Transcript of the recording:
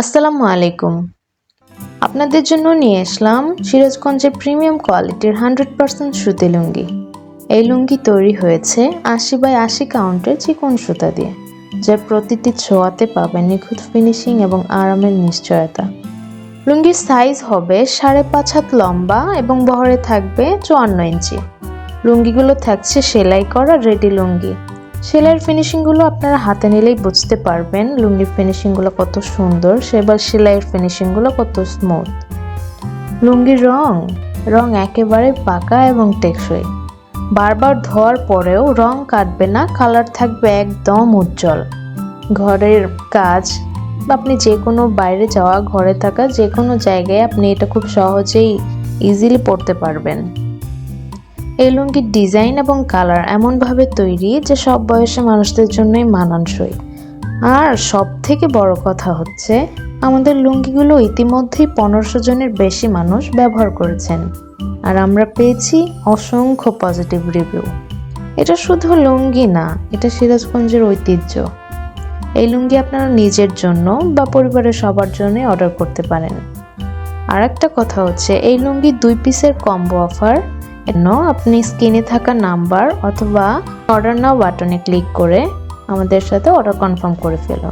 আসসালামু আলাইকুম। আপনাদের জন্য নিয়ে আসলাম সিরাজগঞ্জের প্রিমিয়াম কোয়ালিটির 100% সুতি লুঙ্গি। এই লুঙ্গি তৈরি হয়েছে 80x80 কাউন্টের চিকন সুতা দিয়ে, যা প্রতিটি ছোঁয়াতে পাবেন নিখুঁত ফিনিশিং এবং আরামের নিশ্চয়তা। লুঙ্গির সাইজ হবে 5.5 হাত লম্বা এবং বহরে থাকবে 54 ইঞ্চি। লুঙ্গিগুলো থাকছে সেলাই করা রেডি লুঙ্গি। সেলাইয়ের ফিনিশিংগুলো আপনারা হাতে নিলেই বুঝতে পারবেন লুঙ্গির ফিনিশিংগুলো কত সুন্দর, সেবার সেলাইয়ের ফিনিশিংগুলো কত স্মুথ। লুঙ্গির রং একেবারে পাকা এবং টেকসই। বারবার ধোয়ার পরেও রং কাটবে না, কালার থাকবে একদম উজ্জ্বল। ঘরের কাজ বা আপনি যে কোনো বাইরে যাওয়া, ঘরে থাকা যে কোনো জায়গায় আপনি এটা খুব সহজেই ইজিলি পরতে পারবেন। এই লুঙ্গির ডিজাইন এবং কালার এমনভাবে তৈরি যে সব বয়সী মানুষদের জন্যই মানানসই। আর সব থেকে বড় কথা হচ্ছে, আমাদের লুঙ্গিগুলো ইতিমধ্যেই 1500 জনের বেশি মানুষ ব্যবহার করেছেন, আর আমরা পেয়েছি অসংখ্য পজিটিভ রিভিউ। এটা শুধু লুঙ্গি না, এটা সিরাজগঞ্জের ঐতিহ্য। এই লুঙ্গি আপনারা নিজের জন্য বা পরিবারের সবার জন্যই অর্ডার করতে পারেন। আর একটা কথা হচ্ছে, এই লুঙ্গি 2 পিসের কম্বো অফার। আপনি স্ক্রিনে থাকা নাম্বার অথবা অর্ডার নাও বাটনে ক্লিক করে আমাদের সাথে অর্ডার কনফার্ম করে ফেলুন।